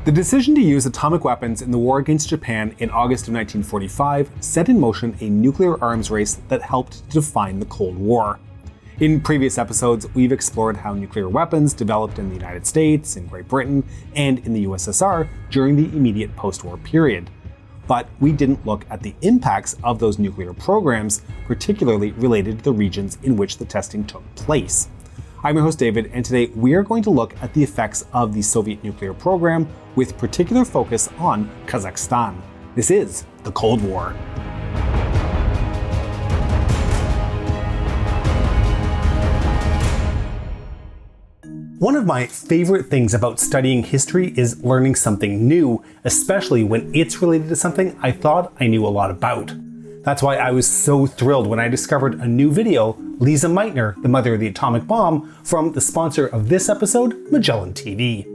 The decision to use atomic weapons in the war against Japan in August of 1945 set in motion a nuclear arms race that helped to define the Cold War. In previous episodes, we've explored how nuclear weapons developed in the United States, in Great Britain, and in the USSR during the immediate post-war period. But we didn't look at the impacts of those nuclear programs, particularly related to the regions in which the testing took place. I'm your host David, and today we are going to look at the effects of the Soviet nuclear program with particular focus on Kazakhstan. This is the Cold War. One of my favorite things about studying history is learning something new, especially when it's related to something I thought I knew a lot about. That's why I was so thrilled when I discovered a new video, Lisa Meitner, the mother of the atomic bomb, from the sponsor of this episode, Magellan TV.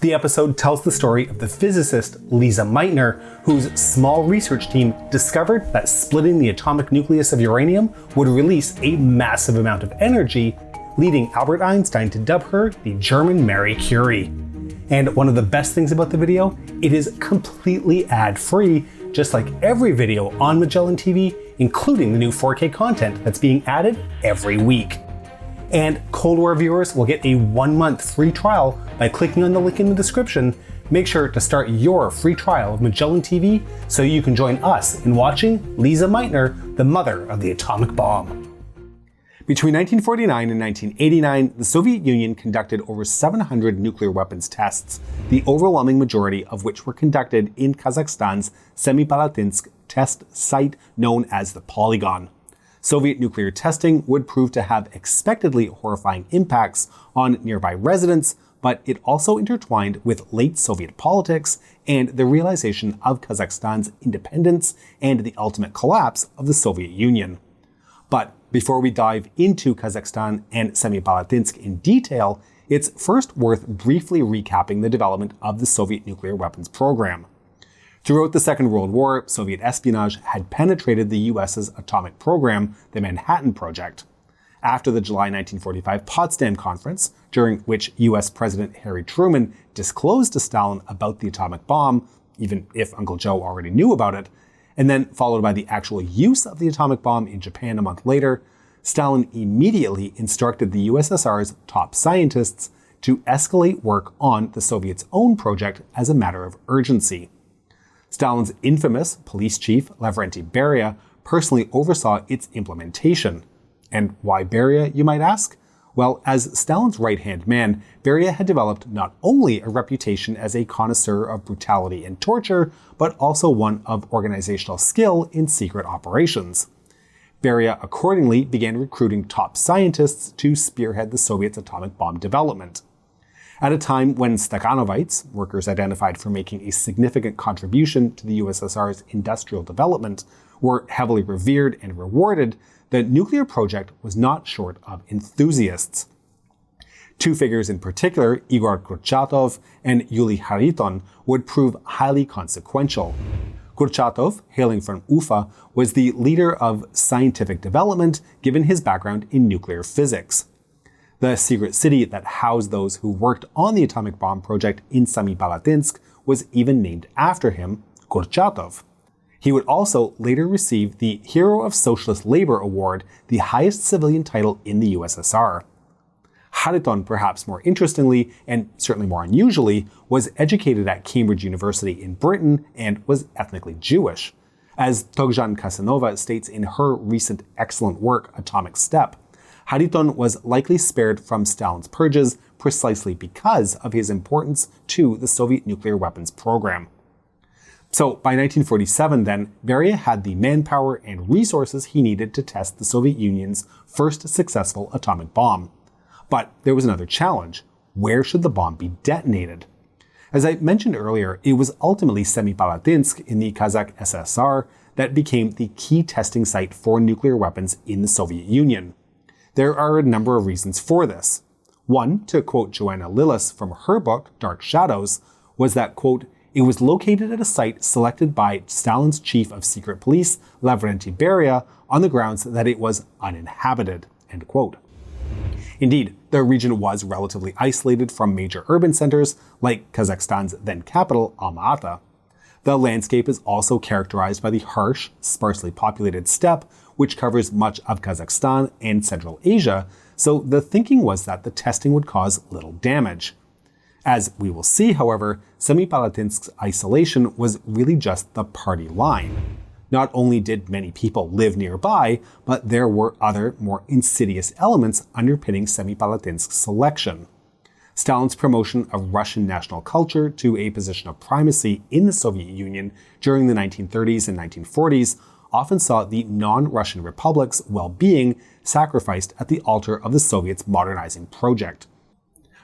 The episode tells the story of the physicist Lisa Meitner, whose small research team discovered that splitting the atomic nucleus of uranium would release a massive amount of energy, leading Albert Einstein to dub her the German Marie Curie. And one of the best things about the video, it is completely ad-free, just like every video on Magellan TV, including the new 4K content that's being added every week. And Cold War viewers will get a 1-month free trial by clicking on the link in the description. Make sure to start your free trial of Magellan TV so you can join us in watching Lisa Meitner, the mother of the atomic bomb. Between 1949 and 1989, the Soviet Union conducted over 700 nuclear weapons tests, the overwhelming majority of which were conducted in Kazakhstan's Semipalatinsk Test Site known as the Polygon. Soviet nuclear testing would prove to have expectedly horrifying impacts on nearby residents, but it also intertwined with late Soviet politics and the realization of Kazakhstan's independence and the ultimate collapse of the Soviet Union. But before we dive into Kazakhstan and Semipalatinsk in detail, it's first worth briefly recapping the development of the Soviet nuclear weapons program. Throughout the Second World War, Soviet espionage had penetrated the US's atomic program, the Manhattan Project. After the July 1945 Potsdam Conference, during which US President Harry Truman disclosed to Stalin about the atomic bomb, even if Uncle Joe already knew about it, and then followed by the actual use of the atomic bomb in Japan a month later, Stalin immediately instructed the USSR's top scientists to escalate work on the Soviets' own project as a matter of urgency. Stalin's infamous police chief, Lavrentiy Beria, personally oversaw its implementation. And why Beria, you might ask? Well, as Stalin's right-hand man, Beria had developed not only a reputation as a connoisseur of brutality and torture, but also one of organizational skill in secret operations. Beria accordingly began recruiting top scientists to spearhead the Soviets' atomic bomb development. At a time when Stakhanovites, workers identified for making a significant contribution to the USSR's industrial development, were heavily revered and rewarded, the nuclear project was not short of enthusiasts. Two figures in particular, Igor Kurchatov and Yuli Khariton, would prove highly consequential. Kurchatov, hailing from Ufa, was the leader of scientific development given his background in nuclear physics. The secret city that housed those who worked on the atomic bomb project in Semipalatinsk was even named after him, Kurchatov. He would also later receive the Hero of Socialist Labor Award, the highest civilian title in the USSR. Khariton, perhaps more interestingly, and certainly more unusually, was educated at Cambridge University in Britain and was ethnically Jewish. As Togjan Kasanova states in her recent excellent work, Atomic Step, Khariton was likely spared from Stalin's purges precisely because of his importance to the Soviet nuclear weapons program. So by 1947 then, Beria had the manpower and resources he needed to test the Soviet Union's first successful atomic bomb. But there was another challenge. Where should the bomb be detonated? As I mentioned earlier, it was ultimately Semipalatinsk in the Kazakh SSR that became the key testing site for nuclear weapons in the Soviet Union. There are a number of reasons for this. One, to quote Joanna Lillis from her book, Dark Shadows, was that, quote, it was located at a site selected by Stalin's chief of secret police, Lavrentiy Beria, on the grounds that it was uninhabited, end quote. Indeed, the region was relatively isolated from major urban centers like Kazakhstan's then capital, Alma-Ata. The landscape is also characterized by the harsh, sparsely populated steppe, which covers much of Kazakhstan and Central Asia, so the thinking was that the testing would cause little damage. As we will see, however, Semipalatinsk's isolation was really just the party line. Not only did many people live nearby, but there were other, more insidious elements underpinning Semipalatinsk's selection. Stalin's promotion of Russian national culture to a position of primacy in the Soviet Union during the 1930s and 1940s often saw the non-Russian republics' well-being sacrificed at the altar of the Soviets' modernizing project.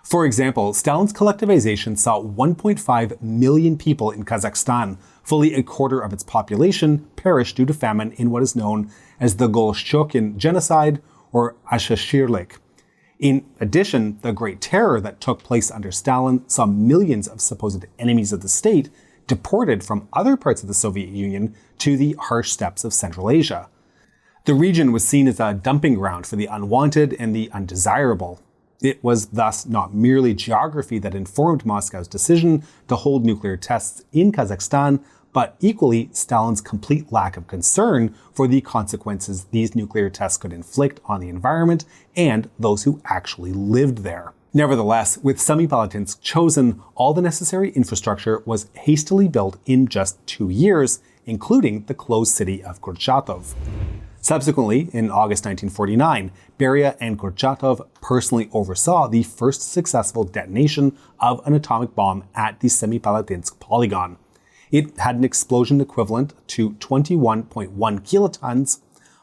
For example, Stalin's collectivization saw 1.5 million people in Kazakhstan, fully a quarter of its population, perish due to famine in what is known as the Goloshokin genocide or Ashashirlik. In addition, the Great Terror that took place under Stalin saw millions of supposed enemies of the state deported from other parts of the Soviet Union to the harsh steppes of Central Asia. The region was seen as a dumping ground for the unwanted and the undesirable. It was thus not merely geography that informed Moscow's decision to hold nuclear tests in Kazakhstan, but equally Stalin's complete lack of concern for the consequences these nuclear tests could inflict on the environment and those who actually lived there. Nevertheless, with Semipalatinsk chosen, all the necessary infrastructure was hastily built in just 2 years, including the closed city of Kurchatov. Subsequently, in August 1949, Beria and Kurchatov personally oversaw the first successful detonation of an atomic bomb at the Semipalatinsk polygon. It had an explosion equivalent to 21.1 kilotons.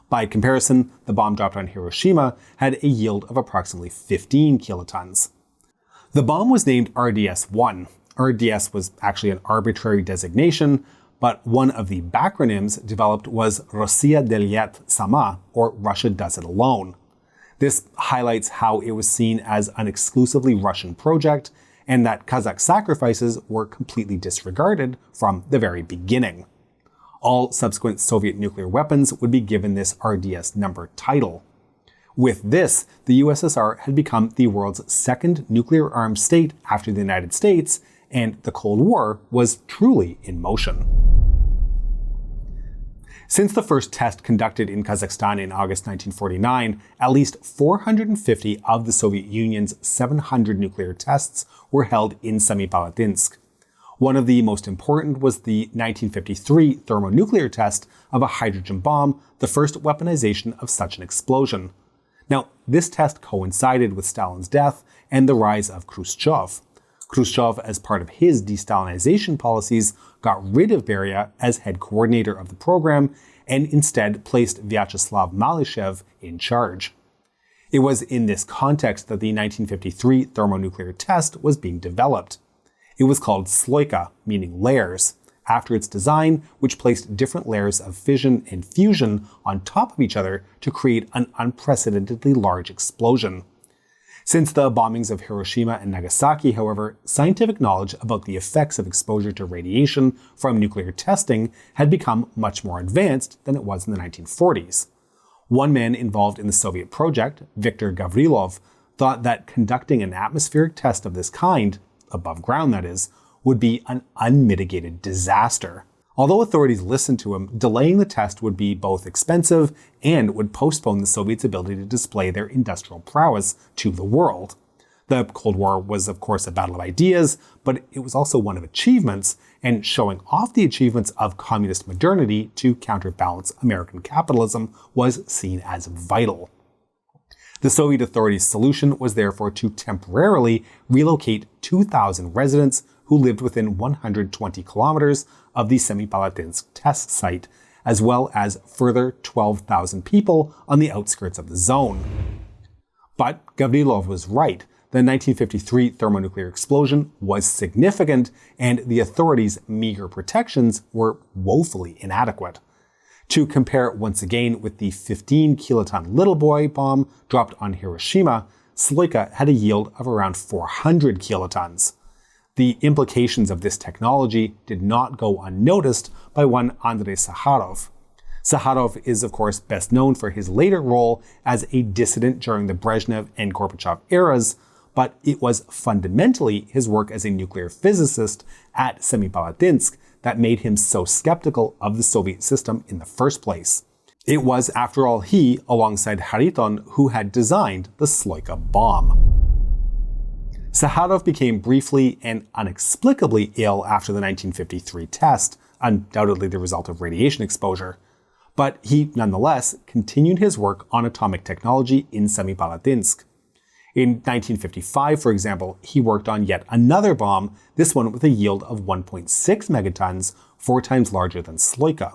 By comparison, the bomb dropped on Hiroshima had a yield of approximately 15 kilotons. The bomb was named RDS-1. RDS was actually an arbitrary designation, but one of the backronyms developed was Rossiya Delyat Sama, or Russia Does It Alone. This highlights how it was seen as an exclusively Russian project, and that Kazakh sacrifices were completely disregarded from the very beginning. All subsequent Soviet nuclear weapons would be given this RDS number title. With this, the USSR had become the world's second nuclear-armed state after the United States, and the Cold War was truly in motion. Since the first test conducted in Kazakhstan in August 1949, at least 450 of the Soviet Union's 700 nuclear tests were held in Semipalatinsk. One of the most important was the 1953 thermonuclear test of a hydrogen bomb, the first weaponization of such an explosion. Now, this test coincided with Stalin's death and the rise of Khrushchev. Khrushchev, as part of his de-Stalinization policies, got rid of Beria as head coordinator of the program and instead placed Vyacheslav Malyshev in charge. It was in this context that the 1953 thermonuclear test was being developed. It was called Sloika, meaning layers, after its design, which placed different layers of fission and fusion on top of each other to create an unprecedentedly large explosion. Since the bombings of Hiroshima and Nagasaki, however, scientific knowledge about the effects of exposure to radiation from nuclear testing had become much more advanced than it was in the 1940s. One man involved in the Soviet project, Viktor Gavrilov, thought that conducting an atmospheric test of this kind, above ground that is, would be an unmitigated disaster. Although authorities listened to him, delaying the test would be both expensive and would postpone the Soviets' ability to display their industrial prowess to the world. The Cold War was, of course, a battle of ideas, but it was also one of achievements, and showing off the achievements of communist modernity to counterbalance American capitalism was seen as vital. The Soviet authorities' solution was therefore to temporarily relocate 2,000 residents who lived within 120 kilometers of the Semipalatinsk Test Site, as well as further 12,000 people on the outskirts of the zone. But Gavrilov was right. The 1953 thermonuclear explosion was significant, and the authorities' meager protections were woefully inadequate. To compare it once again with the 15-kiloton Little Boy bomb dropped on Hiroshima, Sloika had a yield of around 400 kilotons. The implications of this technology did not go unnoticed by one Andrei Sakharov. Sakharov is, of course, best known for his later role as a dissident during the Brezhnev and Gorbachev eras, but it was fundamentally his work as a nuclear physicist at Semipalatinsk that made him so skeptical of the Soviet system in the first place. It was, after all, he, alongside Khariton, who had designed the Sloika bomb. Sakharov became briefly and inexplicably ill after the 1953 test, undoubtedly the result of radiation exposure. But he, nonetheless, continued his work on atomic technology in Semipalatinsk. In 1955, for example, he worked on yet another bomb, this one with a yield of 1.6 megatons, 4 times larger than Sloika.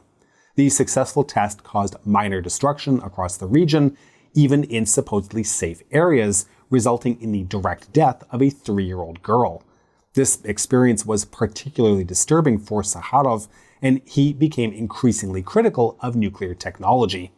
The successful test caused minor destruction across the region, even in supposedly safe areas, resulting in the direct death of a 3-year-old girl. This experience was particularly disturbing for Sakharov, and he became increasingly critical of nuclear technology.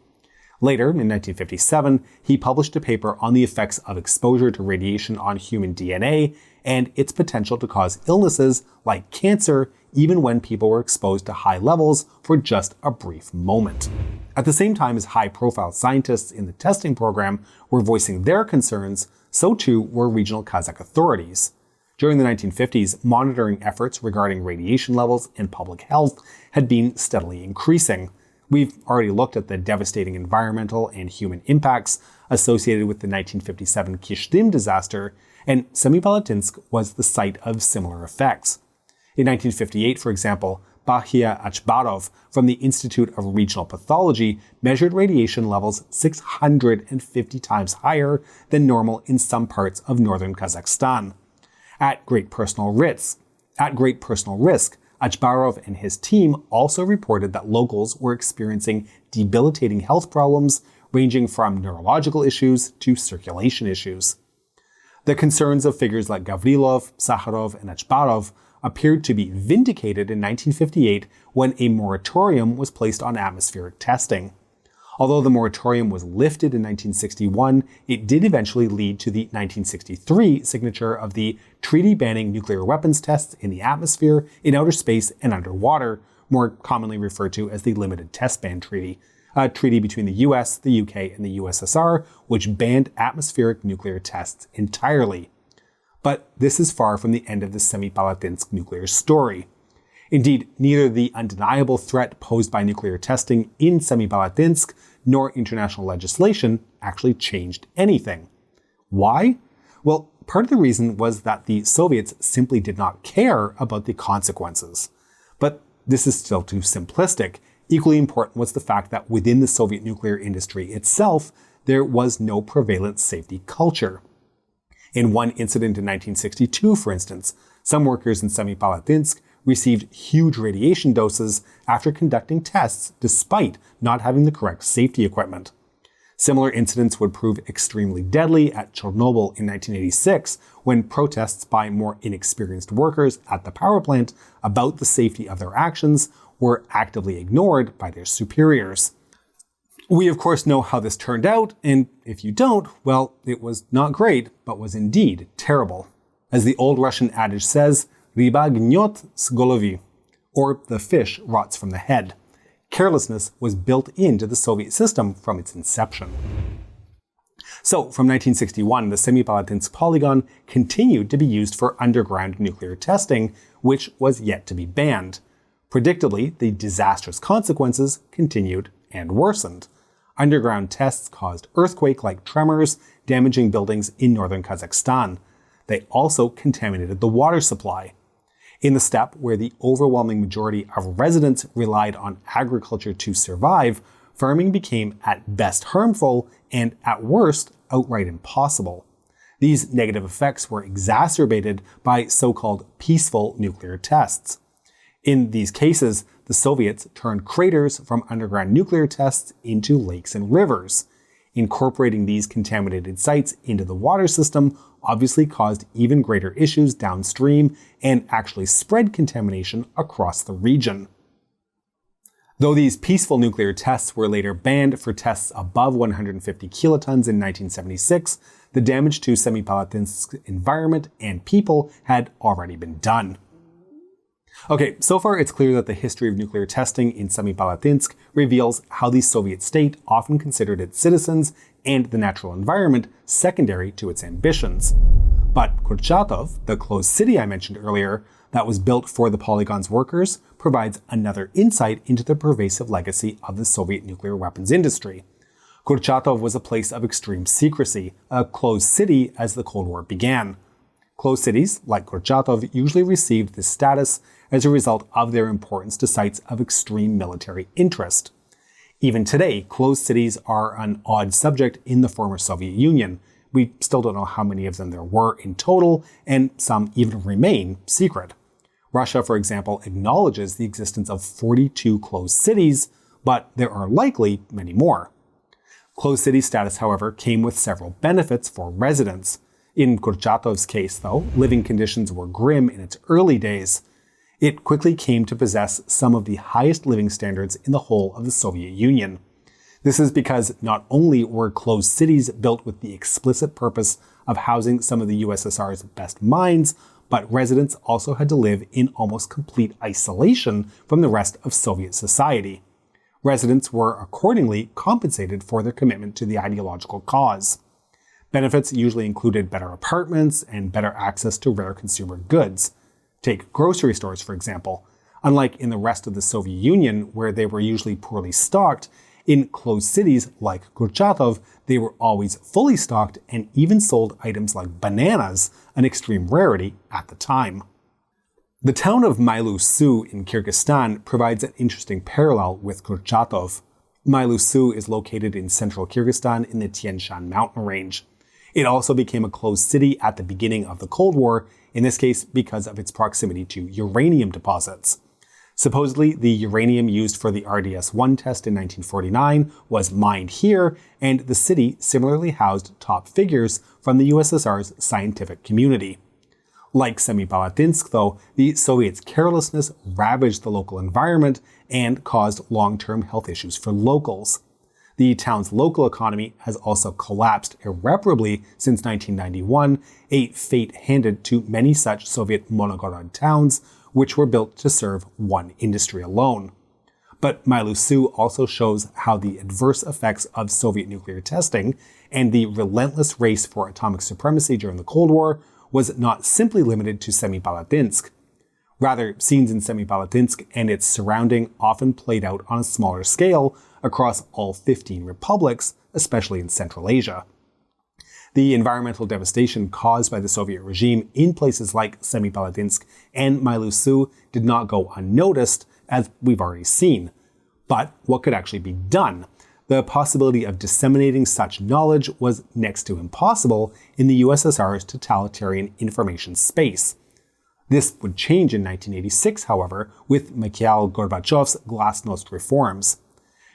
Later, in 1957, he published a paper on the effects of exposure to radiation on human DNA and its potential to cause illnesses like cancer, even when people were exposed to high levels for just a brief moment. At the same time as high-profile scientists in the testing program were voicing their concerns, so too were regional Kazakh authorities. During the 1950s, monitoring efforts regarding radiation levels and public health had been steadily increasing. We've already looked at the devastating environmental and human impacts associated with the 1957 Kishdim disaster, and Semipalatinsk was the site of similar effects. In 1958, for example, Bahia Achbarov from the Institute of Regional Pathology measured radiation levels 650 times higher than normal in some parts of northern Kazakhstan. At great personal risk, Achbarov and his team also reported that locals were experiencing debilitating health problems ranging from neurological issues to circulation issues. The concerns of figures like Gavrilov, Sakharov, and Achbarov appeared to be vindicated in 1958 when a moratorium was placed on atmospheric testing. Although the moratorium was lifted in 1961, it did eventually lead to the 1963 signature of the treaty banning nuclear weapons tests in the atmosphere, in outer space, and underwater, more commonly referred to as the Limited Test Ban Treaty, a treaty between the US, the UK, and the USSR, which banned atmospheric nuclear tests entirely. But this is far from the end of the Semipalatinsk nuclear story. Indeed, neither the undeniable threat posed by nuclear testing in Semipalatinsk nor international legislation actually changed anything. Why? Well, part of the reason was that the Soviets simply did not care about the consequences. But this is still too simplistic. Equally important was the fact that within the Soviet nuclear industry itself, there was no prevalent safety culture. In one incident in 1962, for instance, some workers in Semipalatinsk received huge radiation doses after conducting tests despite not having the correct safety equipment. Similar incidents would prove extremely deadly at Chernobyl in 1986 when protests by more inexperienced workers at the power plant about the safety of their actions were actively ignored by their superiors. We of course know how this turned out, and if you don't, well, it was not great, but was indeed terrible. As the old Russian adage says, Ryba gniot s golovy, or the fish rots from the head. Carelessness was built into the Soviet system from its inception. So, from 1961, the Semipalatinsk Polygon continued to be used for underground nuclear testing, which was yet to be banned. Predictably, the disastrous consequences continued and worsened. Underground tests caused earthquake-like tremors, damaging buildings in northern Kazakhstan. They also contaminated the water supply. In the steppe, where the overwhelming majority of residents relied on agriculture to survive, farming became at best harmful and at worst outright impossible. These negative effects were exacerbated by so-called peaceful nuclear tests. In these cases, the Soviets turned craters from underground nuclear tests into lakes and rivers. Incorporating these contaminated sites into the water system obviously caused even greater issues downstream and actually spread contamination across the region. Though these peaceful nuclear tests were later banned for tests above 150 kilotons in 1976, the damage to Semipalatinsk's environment and people had already been done. Okay, so far it's clear that the history of nuclear testing in Semipalatinsk reveals how the Soviet state often considered its citizens and the natural environment secondary to its ambitions. But Kurchatov, the closed city I mentioned earlier, that was built for the Polygon's workers, provides another insight into the pervasive legacy of the Soviet nuclear weapons industry. Kurchatov was a place of extreme secrecy, a closed city as the Cold War began. Closed cities, like Kurchatov, usually received this status as a result of their importance to sites of extreme military interest. Even today, closed cities are an odd subject in the former Soviet Union. We still don't know how many of them there were in total, and some even remain secret. Russia, for example, acknowledges the existence of 42 closed cities, but there are likely many more. Closed city status, however, came with several benefits for residents. In Kurchatov's case, though, living conditions were grim in its early days. It quickly came to possess some of the highest living standards in the whole of the Soviet Union. This is because not only were closed cities built with the explicit purpose of housing some of the USSR's best minds, but residents also had to live in almost complete isolation from the rest of Soviet society. Residents were accordingly compensated for their commitment to the ideological cause. Benefits usually included better apartments and better access to rare consumer goods. Take grocery stores, for example. Unlike in the rest of the Soviet Union, where they were usually poorly stocked, in closed cities like Kurchatov, they were always fully stocked and even sold items like bananas, an extreme rarity at the time. The town of Mailu-Su in Kyrgyzstan provides an interesting parallel with Kurchatov. Mailu-Su is located in central Kyrgyzstan in the Tian Shan mountain range. It also became a closed city at the beginning of the Cold War, in this case because of its proximity to uranium deposits. Supposedly, the uranium used for the RDS-1 test in 1949 was mined here, and the city similarly housed top figures from the USSR's scientific community. Like Semipalatinsk, though, the Soviets' carelessness ravaged the local environment and caused long-term health issues for locals. The town's local economy has also collapsed irreparably since 1991, a fate handed to many such Soviet Monogorod towns, which were built to serve one industry alone. But Mailu-Su also shows how the adverse effects of Soviet nuclear testing and the relentless race for atomic supremacy during the Cold War was not simply limited to Semipalatinsk. Rather, scenes in Semipalatinsk and its surrounding often played out on a smaller scale across all 15 republics, especially in Central Asia. The environmental devastation caused by the Soviet regime in places like Semipalatinsk and Mailu-Su did not go unnoticed, as we've already seen. But what could actually be done? The possibility of disseminating such knowledge was next to impossible in the USSR's totalitarian information space. This would change in 1986, however, with Mikhail Gorbachev's glasnost reforms.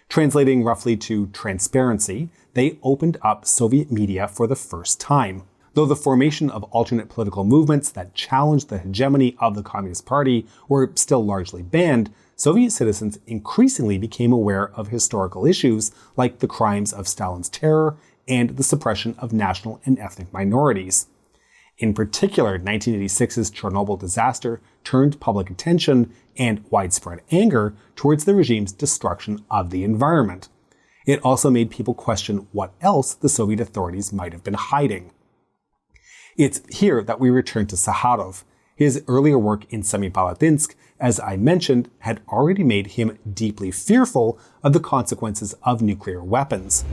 Translating roughly to transparency, they opened up Soviet media for the first time. Though the formation of alternate political movements that challenged the hegemony of the Communist Party were still largely banned, Soviet citizens increasingly became aware of historical issues like the crimes of Stalin's terror and the suppression of national and ethnic minorities. In particular, 1986's Chernobyl disaster turned public attention and widespread anger towards the regime's destruction of the environment. It also made people question what else the Soviet authorities might have been hiding. It's here that we return to Sakharov. His earlier work in Semipalatinsk, as I mentioned, had already made him deeply fearful of the consequences of nuclear weapons.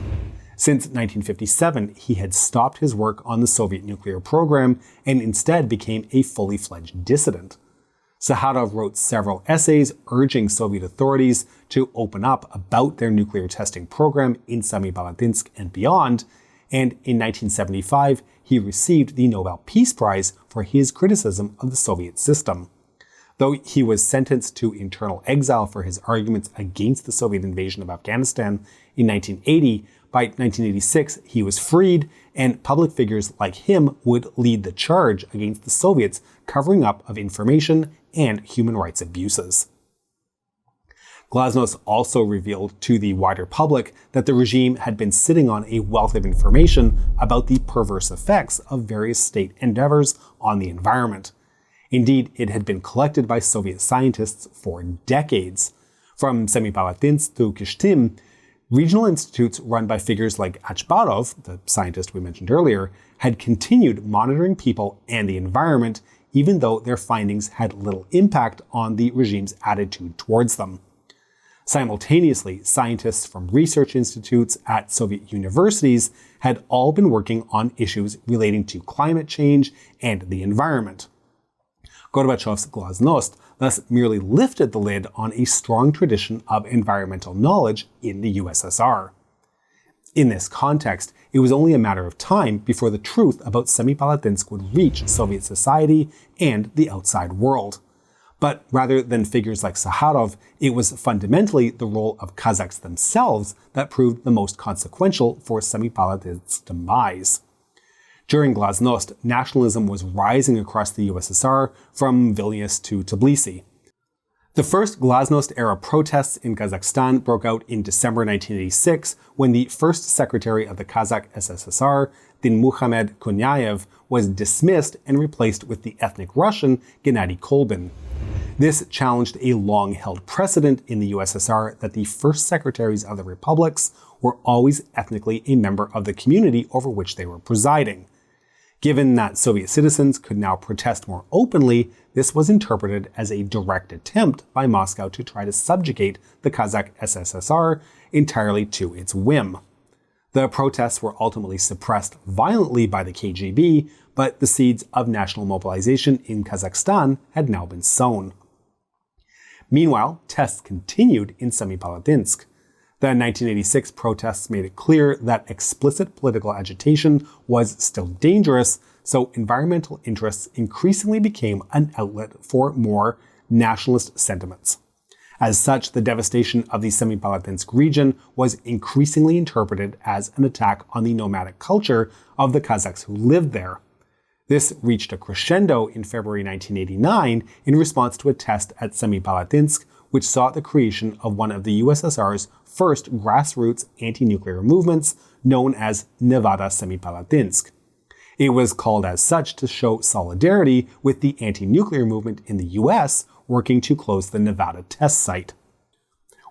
Since 1957, he had stopped his work on the Soviet nuclear program and instead became a fully fledged dissident. Sakharov wrote several essays urging Soviet authorities to open up about their nuclear testing program in Semipalatinsk and beyond, and in 1975, he received the Nobel Peace Prize for his criticism of the Soviet system. Though he was sentenced to internal exile for his arguments against the Soviet invasion of Afghanistan in 1980, by 1986 he was freed, and public figures like him would lead the charge against the Soviets' covering up of information and human rights abuses. Glasnost also revealed to the wider public that the regime had been sitting on a wealth of information about the perverse effects of various state endeavors on the environment. Indeed, it had been collected by Soviet scientists for decades. From Semipalatinsk to Kishtim, regional institutes run by figures like Achbarov, the scientist we mentioned earlier, had continued monitoring people and the environment, even though their findings had little impact on the regime's attitude towards them. Simultaneously, scientists from research institutes at Soviet universities had all been working on issues relating to climate change and the environment. Gorbachev's glasnost thus merely lifted the lid on a strong tradition of environmental knowledge in the USSR. In this context, it was only a matter of time before the truth about Semipalatinsk would reach Soviet society and the outside world. But rather than figures like Sakharov, it was fundamentally the role of Kazakhs themselves that proved the most consequential for Semipalatinsk's demise. During glasnost, nationalism was rising across the USSR from Vilnius to Tbilisi. The first glasnost-era protests in Kazakhstan broke out in December 1986 when the first secretary of the Kazakh SSSR, Dinmuhamed Kunyaev, was dismissed and replaced with the ethnic Russian Gennady Kolbin. This challenged a long-held precedent in the USSR that the first secretaries of the republics were always ethnically a member of the community over which they were presiding. Given that Soviet citizens could now protest more openly, this was interpreted as a direct attempt by Moscow to try to subjugate the Kazakh SSSR entirely to its whim. The protests were ultimately suppressed violently by the KGB, but the seeds of national mobilization in Kazakhstan had now been sown. Meanwhile, tests continued in Semipalatinsk. The 1986 protests made it clear that explicit political agitation was still dangerous, so environmental interests increasingly became an outlet for more nationalist sentiments. As such, the devastation of the Semipalatinsk region was increasingly interpreted as an attack on the nomadic culture of the Kazakhs who lived there. This reached a crescendo in February 1989 in response to a test at Semipalatinsk, which saw the creation of one of the USSR's first grassroots anti-nuclear movements, known as Nevada Semipalatinsk. It was called as such to show solidarity with the anti-nuclear movement in the US working to close the Nevada test site.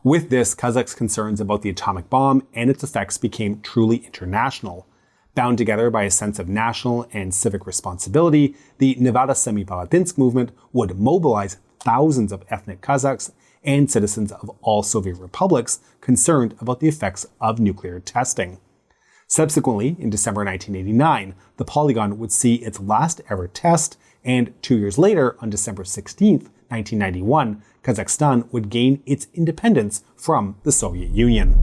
With this, Kazakhs' concerns about the atomic bomb and its effects became truly international. Bound together by a sense of national and civic responsibility, the Nevada Semipalatinsk movement would mobilize thousands of ethnic Kazakhs and citizens of all Soviet republics concerned about the effects of nuclear testing. Subsequently, in December 1989, the Polygon would see its last ever test, and 2 years later, on December 16, 1991, Kazakhstan would gain its independence from the Soviet Union.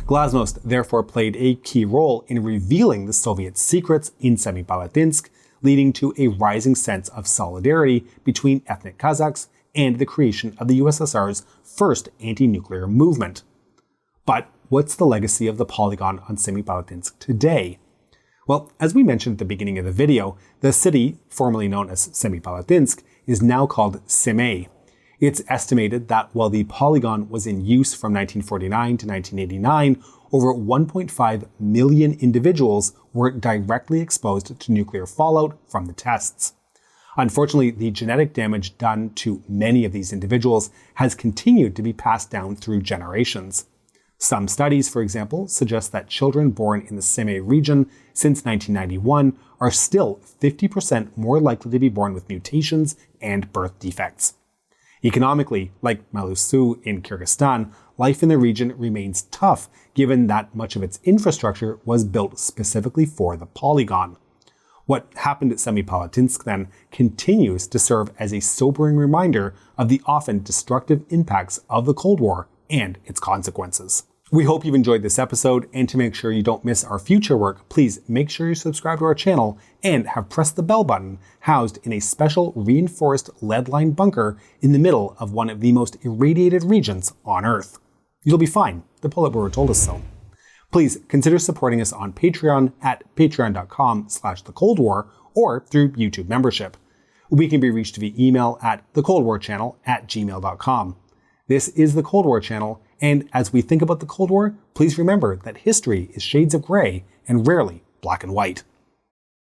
Glasnost therefore played a key role in revealing the Soviet secrets in Semipalatinsk, leading to a rising sense of solidarity between ethnic Kazakhs and the creation of the USSR's first anti-nuclear movement. But what's the legacy of the Polygon on Semipalatinsk today? Well, as we mentioned at the beginning of the video, the city, formerly known as Semipalatinsk, is now called Semey. It's estimated that while the Polygon was in use from 1949 to 1989, over 1.5 million individuals were directly exposed to nuclear fallout from the tests. Unfortunately, the genetic damage done to many of these individuals has continued to be passed down through generations. Some studies, for example, suggest that children born in the Semey region since 1991 are still 50% more likely to be born with mutations and birth defects. Economically, like Malusu in Kyrgyzstan, life in the region remains tough given that much of its infrastructure was built specifically for the Polygon. What happened at Semipalatinsk then continues to serve as a sobering reminder of the often destructive impacts of the Cold War and its consequences. We hope you've enjoyed this episode, and to make sure you don't miss our future work, please make sure you subscribe to our channel and have pressed the bell button housed in a special reinforced lead-lined bunker in the middle of one of the most irradiated regions on Earth. You'll be fine. The Politburo told us so. Please consider supporting us on Patreon at patreon.com/thecoldwar or through YouTube membership. We can be reached via email at thecoldwarchannel@gmail.com. This is the Cold War Channel, and as we think about the Cold War, please remember that history is shades of gray and rarely black and white.